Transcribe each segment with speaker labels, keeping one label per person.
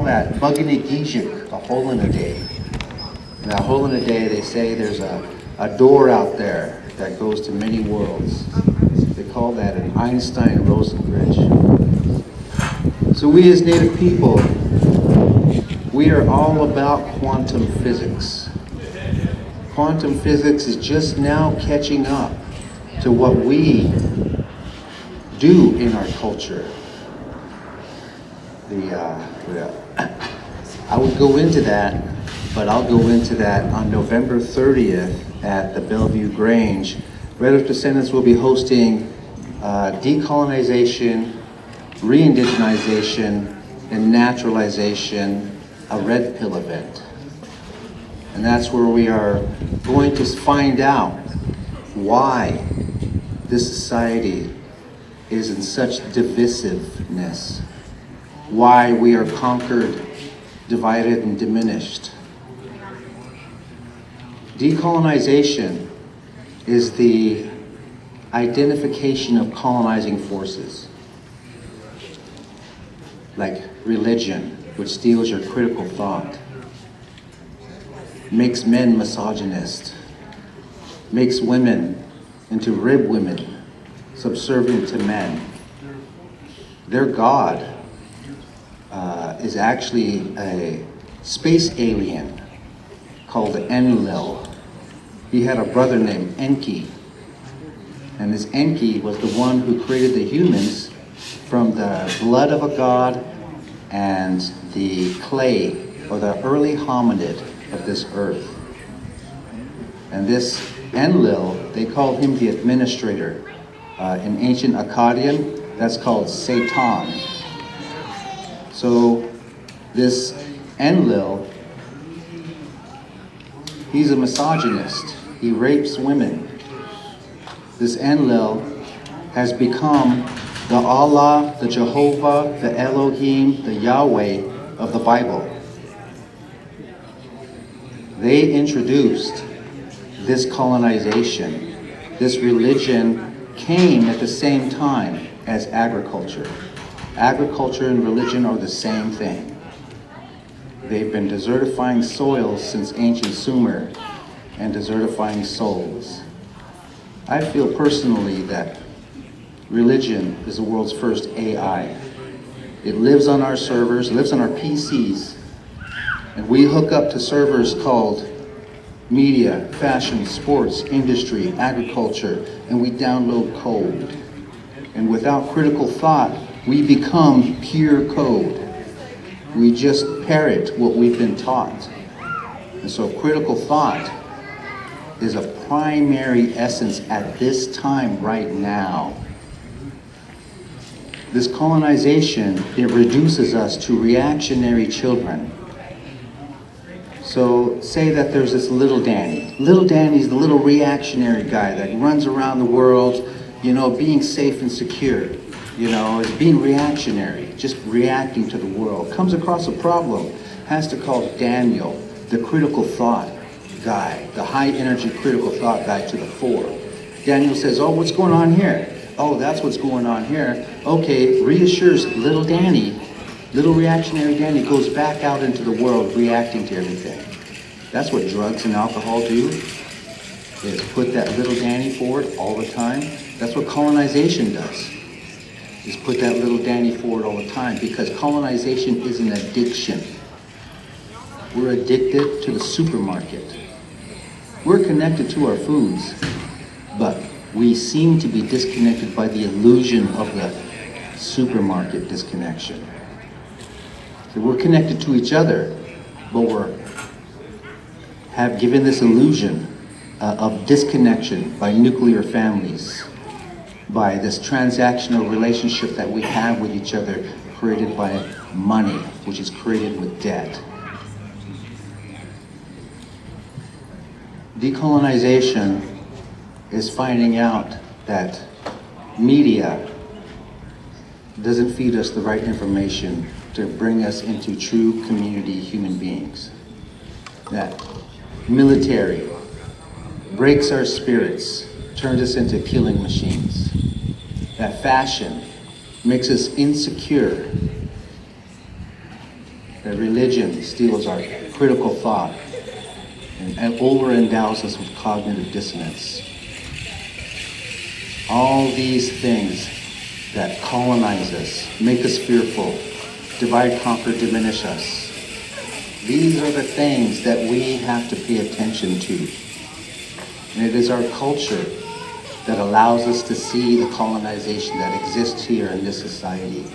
Speaker 1: that Bugginigijik, a hole in a day. And that hole in a day, they say there's a door out there that goes to many worlds. They call that an Einstein-Rosen bridge. So we as Native people, we are all about quantum physics. Quantum physics is just now catching up to what we do in our culture. I would go into that, but I'll go into that on November 30th at the Bellevue Grange. Red Earth Descendants will be hosting Decolonization, Reindigenization, and Naturalization, a red pill event. And that's where we are going to find out why this society is in such divisiveness, why we are conquered, divided, and diminished. Decolonization is the identification of colonizing forces, like religion, which steals your critical thought, makes men misogynist, makes women into rib women, subservient to men. Their god is actually a space alien called Enlil. He had a brother named Enki, and this Enki was the one who created the humans from the blood of a god and the clay, or the early hominid of this earth. And this Enlil, they called him the administrator. In ancient Akkadian, that's called Satan. So this Enlil, he's a misogynist. He rapes women. This Enlil has become the Allah, the Jehovah, the Elohim, the Yahweh of the Bible. They introduced this colonization. This religion came at the same time as agriculture. Agriculture and religion are the same thing. They've been desertifying soils since ancient Sumer and desertifying souls. I feel personally that religion is the world's first AI. It lives on our servers, lives on our PCs, and we hook up to servers called media, fashion, sports, industry, agriculture, and we download code. And without critical thought, we become pure code. We just parrot what we've been taught. And so critical thought is a primary essence at this time right now. This colonization, it reduces us to reactionary children. So say that there's this little Danny. Little Danny's the little reactionary guy that runs around the world, being safe and secure, is being reactionary, just reacting to the world. Comes across a problem, has to call Daniel, the critical thought guy, the high energy critical thought guy, to the fore. Daniel says, oh, what's going on here? Oh, that's what's going on here. Okay, reassures little Danny. Little reactionary Danny goes back out into the world reacting to everything. That's what drugs and alcohol do, is put that little Danny forward all the time. That's what colonization does, is put that little Danny forward all the time, because colonization is an addiction. We're addicted to the supermarket. We're connected to our foods, but we seem to be disconnected by the illusion of the supermarket disconnection. So we're connected to each other, but have given this illusion of disconnection by nuclear families, by this transactional relationship that we have with each other, created by money, which is created with debt. Decolonization is finding out that media doesn't feed us the right information to bring us into true community human beings. That military breaks our spirits, turns us into killing machines. That fashion makes us insecure that religion steals our critical thought and over-endows us with cognitive dissonance. All these things that colonize us, make us fearful, divide, conquer, diminish us. These are the things that we have to pay attention to. And it is our culture that allows us to see the colonization that exists here in this society.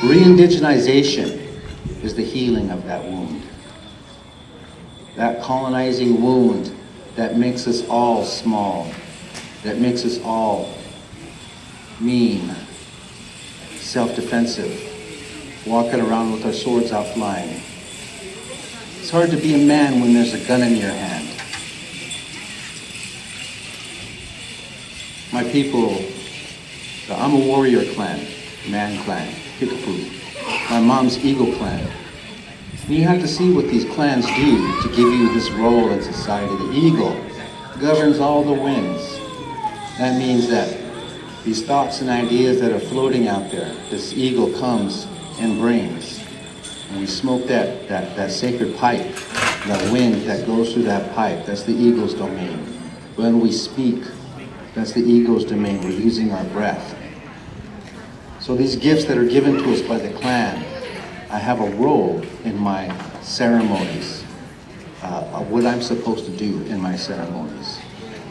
Speaker 1: Reindigenization is the healing of that wound. That colonizing wound that makes us all small, that makes us all mean, self-defensive, walking around with our swords out flying. It's hard to be a man when there's a gun in your hand. My people, I'm a warrior clan, man clan, Kickapoo. My mom's eagle clan. And you have to see what these clans do to give you this role in society. The eagle governs all the winds. That means that these thoughts and ideas that are floating out there, this eagle comes and brings. And we smoke that sacred pipe, that wind that goes through that pipe, that's the eagle's domain. When we speak, that's the eagle's domain. We're using our breath. So these gifts that are given to us by the clan, I have a role in my ceremonies, what I'm supposed to do in my ceremonies.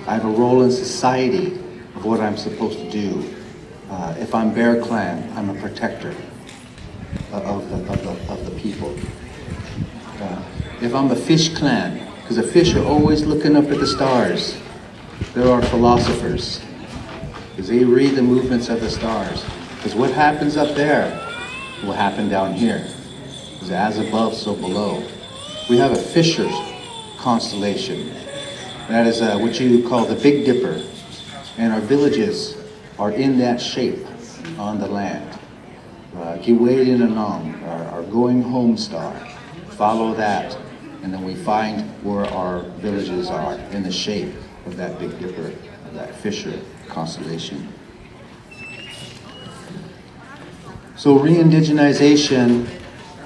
Speaker 1: I have a role in society of what I'm supposed to do. If I'm Bear Clan, I'm a protector of the people. If I'm a Fish Clan, because the fish are always looking up at the stars, there are philosophers, because they read the movements of the stars. Because what happens up there will happen down here. Because as above, so below. We have a Fisher constellation. That is what you call the Big Dipper. And our villages are in that shape on the land. Kiwei Nanong, our going home star. Follow that, and then we find where our villages are in the shape of that Big Dipper, of that Fisher constellation. So reindigenization,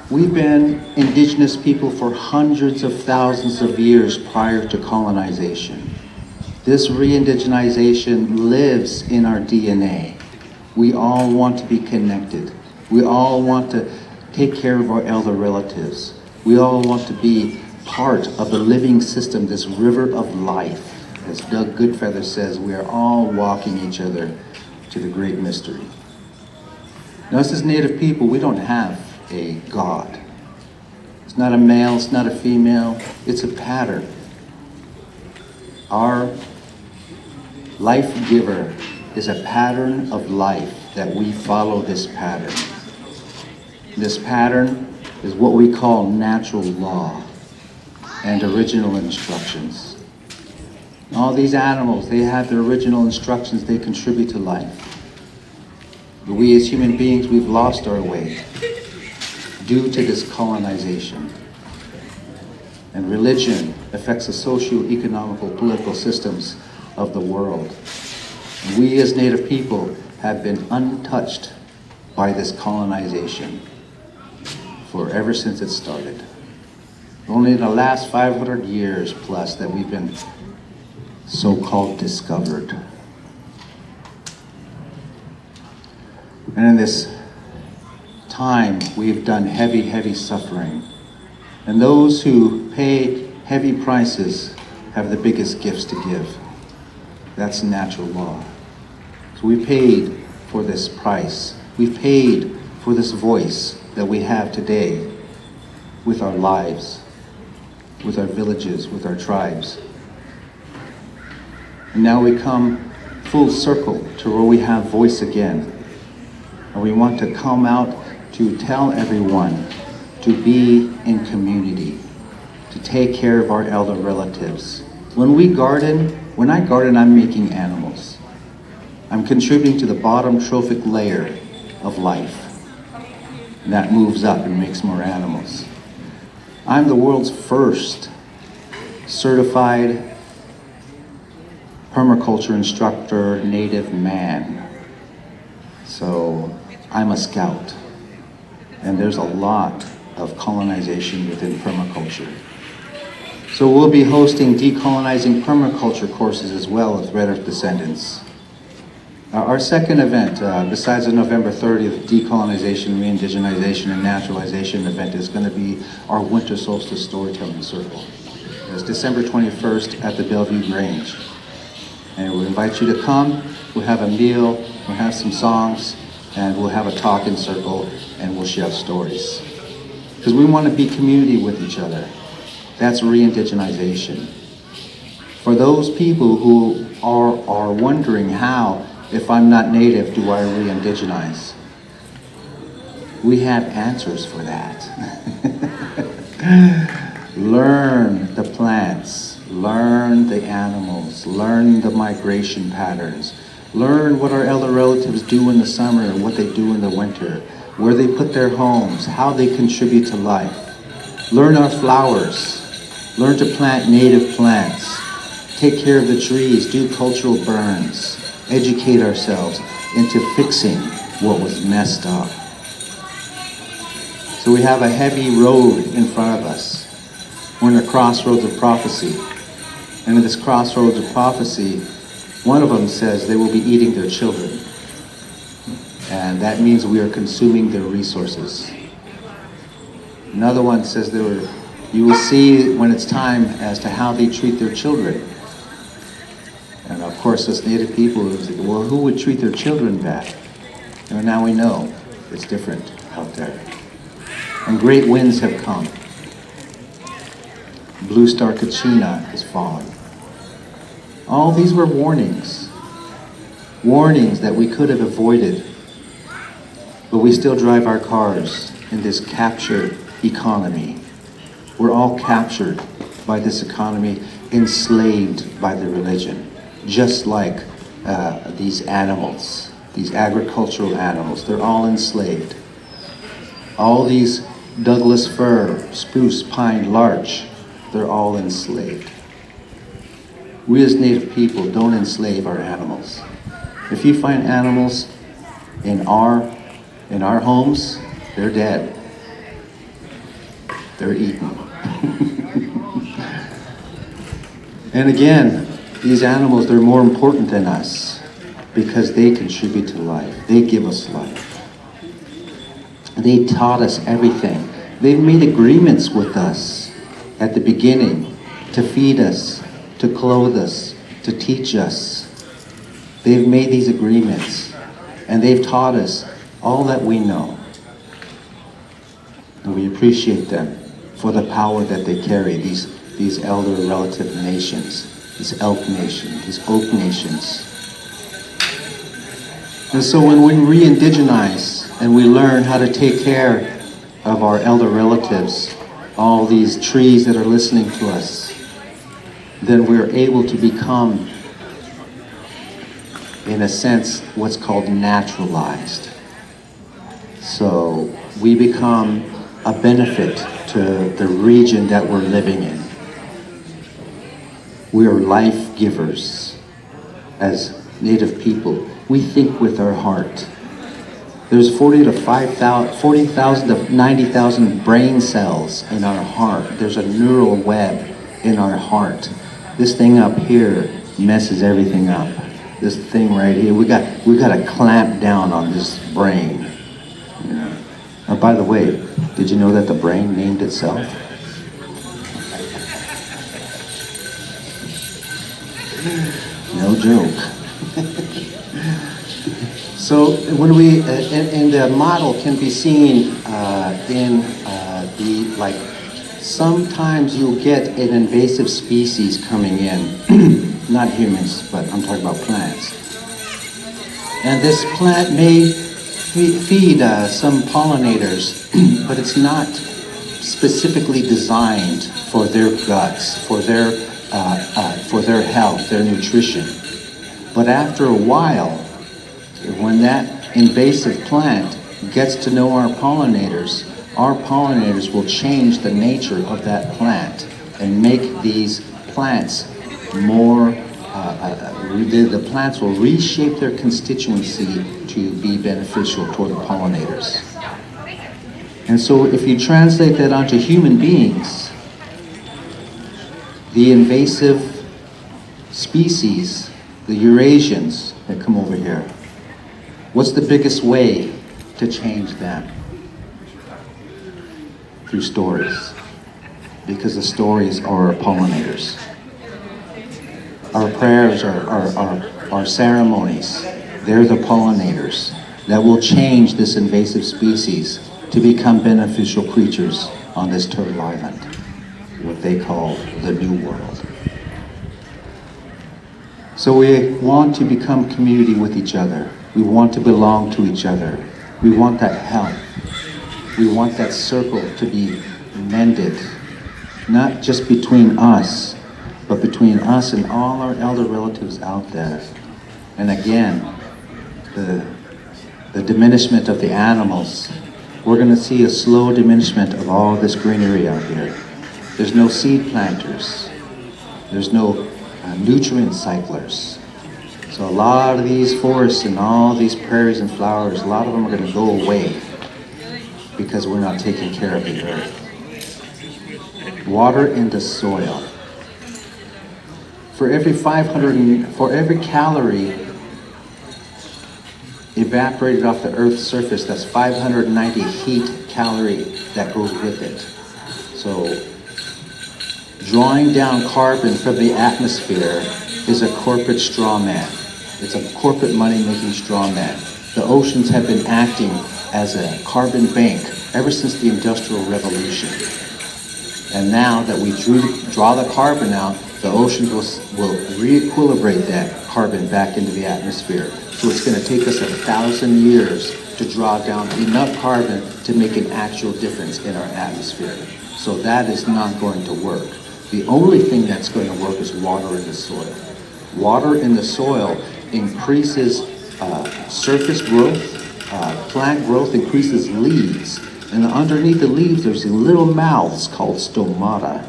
Speaker 1: we've been indigenous people for hundreds of thousands of years prior to colonization. This reindigenization lives in our DNA. We all want to be connected. We all want to take care of our elder relatives. We all want to be part of the living system, this river of life. As Doug Goodfeather says, we are all walking each other to the great mystery. Now, us as Native people, we don't have a God. It's not a male, it's not a female, it's a pattern. Our life giver is a pattern of life that we follow this pattern. This pattern is what we call natural law and original instructions. All these animals, they have their original instructions, they contribute to life. But we as human beings, we've lost our way due to this colonization. And religion affects the socio-economical, political systems of the world. And we as Native people have been untouched by this colonization for ever since it started. Only in the last 500 years plus that we've been so-called discovered. And in this time, we've done heavy, heavy suffering. And those who pay heavy prices have the biggest gifts to give. That's natural law. So we paid for this price. We paid for this voice that we have today with our lives, with our villages, with our tribes. And now we come full circle to where we have voice again. And we want to come out to tell everyone to be in community, to take care of our elder relatives. When I garden, I'm making animals. I'm contributing to the bottom trophic layer of life. And that moves up and makes more animals. I'm the world's first certified permaculture instructor, native man. So I'm a scout. And there's a lot of colonization within permaculture. So we'll be hosting decolonizing permaculture courses as well with Red Earth Descendants. Our second event, besides the November 30th Decolonization, Reindigenization, and Naturalization event, is going to be our Winter Solstice Storytelling Circle. It's December 21st at the Bellevue Grange. And we invite you to come. We'll have a meal, we'll have some songs, and we'll have a talking circle, and we'll share stories. Because we want to be community with each other. That's reindigenization. For those people who are wondering how, if I'm not native, do I re-indigenize? We have answers for that. Learn the plants, learn the animals, learn the migration patterns, learn what our elder relatives do in the summer and what they do in the winter, where they put their homes, how they contribute to life. Learn our flowers, learn to plant native plants, take care of the trees, do cultural burns, educate ourselves into fixing what was messed up. So we have a heavy road in front of us. We're in a crossroads of prophecy. And in this crossroads of prophecy, one of them says they will be eating their children. And that means we are consuming their resources. Another one says you will see when it's time as to how they treat their children. And of course, as Native people, it was like, well, who would treat their children bad? And now we know it's different out there. And great winds have come. Blue Star Kachina has fallen. All these were warnings. Warnings that we could have avoided. But we still drive our cars in this captured economy. We're all captured by this economy, enslaved by the religion. Just like these animals, these agricultural animals, they're all enslaved. All these Douglas fir, spruce, pine, larch, they're all enslaved. We as Native people don't enslave our animals. If you find animals in our homes, they're dead. They're eaten. And again, these animals, they're more important than us because they contribute to life. They give us life. They taught us everything. They've made agreements with us at the beginning to feed us, to clothe us, to teach us. They've made these agreements and they've taught us all that we know. And we appreciate them for the power that they carry, these elder relative nations. This elk nation, these oak nations. And so when we re-indigenize and we learn how to take care of our elder relatives, all these trees that are listening to us, then we're able to become, in a sense, what's called naturalized. So we become a benefit to the region that we're living in. We are life givers as Native people. We think with our heart. There's 40,000 to 90,000 brain cells in our heart. There's a neural web in our heart. This thing up here messes everything up. This thing right here, we got to clamp down on this brain. You know? Oh, by the way, did you know that the brain named itself? No joke. So when we, and the model can be seen in sometimes you'll get an invasive species coming in, not humans, but I'm talking about plants. And this plant may feed some pollinators, but it's not specifically designed for their guts, for their health, their nutrition. But after a while, when that invasive plant gets to know our pollinators will change the nature of that plant and make these plants more, the plants will reshape their constituency to be beneficial toward the pollinators. And so if you translate that onto human beings, the invasive species, the Eurasians that come over here, what's the biggest way to change them? Through stories. Because the stories are our pollinators. Our prayers are our ceremonies. They're the pollinators that will change this invasive species to become beneficial creatures on this turtle island, what they call the New World. So we want to become community with each other. We want to belong to each other. We want that help. We want that circle to be mended, not just between us, but between us and all our elder relatives out there. And again, the diminishment of the animals. We're going to see a slow diminishment of all this greenery out here. There's no seed planters. There's no nutrient cyclers. So a lot of these forests and all these prairies and flowers, a lot of them are going to go away because we're not taking care of the earth. Water in the soil. For every calorie evaporated off the Earth's surface, that's 590 heat calorie that goes with it. So drawing down carbon from the atmosphere is a corporate straw man. It's a corporate money-making straw man. The oceans have been acting as a carbon bank ever since the Industrial Revolution. And now that we draw the carbon out, the oceans will re-equilibrate that carbon back into the atmosphere. So it's going to take us 1,000 years to draw down enough carbon to make an actual difference in our atmosphere. So that is not going to work. The only thing that's going to work is water in the soil. Water in the soil increases surface growth, plant growth increases leaves. And underneath the leaves, there's little mouths called stomata.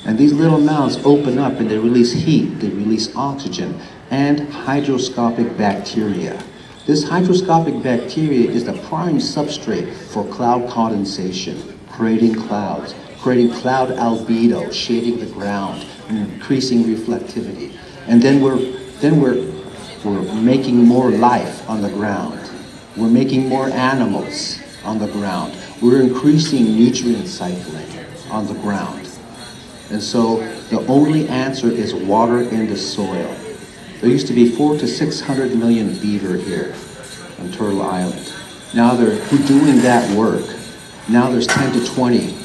Speaker 1: And these little mouths open up and they release heat, they release oxygen, and hygroscopic bacteria. This hygroscopic bacteria is the prime substrate for cloud condensation, creating clouds, creating cloud albedo, shading the ground, and increasing reflectivity. And then we're making more life on the ground. We're making more animals on the ground. We're increasing nutrient cycling on the ground. And so the only answer is water in the soil. There used to be 400 to 600 million beaver here on Turtle Island. Now they're doing that work. Now there's 10 to 20.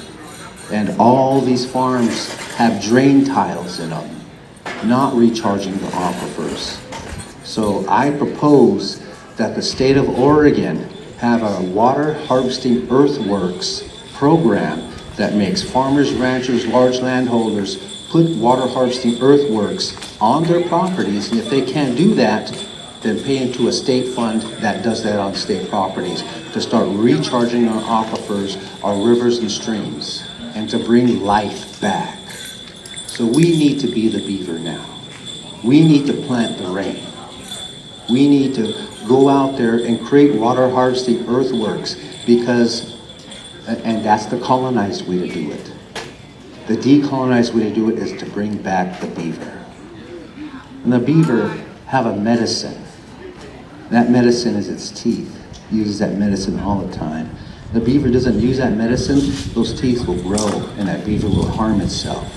Speaker 1: And all these farms have drain tiles in them, not recharging the aquifers. So I propose that the state of Oregon have a water harvesting earthworks program that makes farmers, ranchers, large landholders put water harvesting earthworks on their properties, and if they can't do that, then pay into a state fund that does that on state properties to start recharging our aquifers, our rivers and streams, and to bring life back. So we need to be the beaver now. We need to plant the rain. We need to go out there and create water harvesting earthworks and that's the colonized way to do it. The decolonized way to do it is to bring back the beaver. And the beaver have a medicine. That medicine is its teeth. It uses that medicine all the time. The beaver doesn't use that medicine, those teeth will grow and that beaver will harm itself.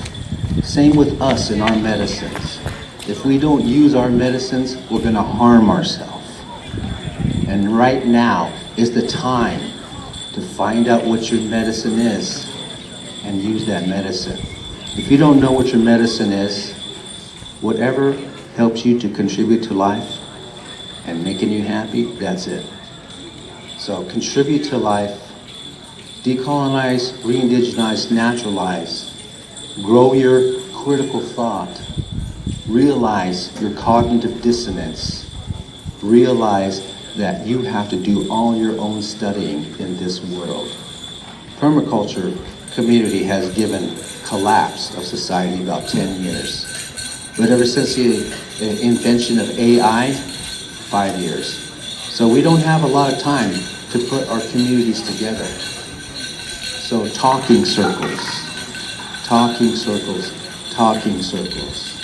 Speaker 1: Same with us and our medicines. If we don't use our medicines, we're going to harm ourselves. And right now is the time to find out what your medicine is and use that medicine. If you don't know what your medicine is, whatever helps you to contribute to life and making you happy, that's it. So contribute to life, decolonize, reindigenize, naturalize, grow your critical thought, realize your cognitive dissonance, realize that you have to do all your own studying in this world. Permaculture community has given collapse of society about 10 years. But ever since the invention of AI, 5 years. So we don't have a lot of time to put our communities together. So talking circles, talking circles, talking circles.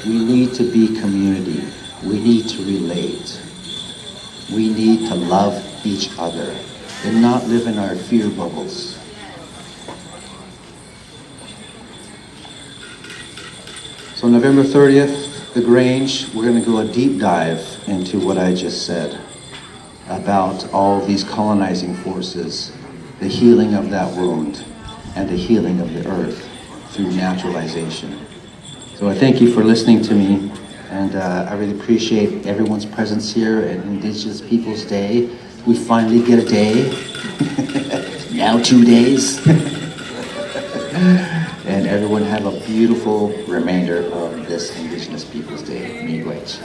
Speaker 1: We need to be community. We need to relate. We need to love each other and not live in our fear bubbles. So November 30th, The Grange, we're going to go a deep dive into what I just said about all these colonizing forces, the healing of that wound, and the healing of the earth through naturalization. So I thank you for listening to me, and I really appreciate everyone's presence here at Indigenous Peoples Day. We finally get a day, now 2 days. And everyone have a beautiful remainder of this Indigenous Peoples Day. Miigwech.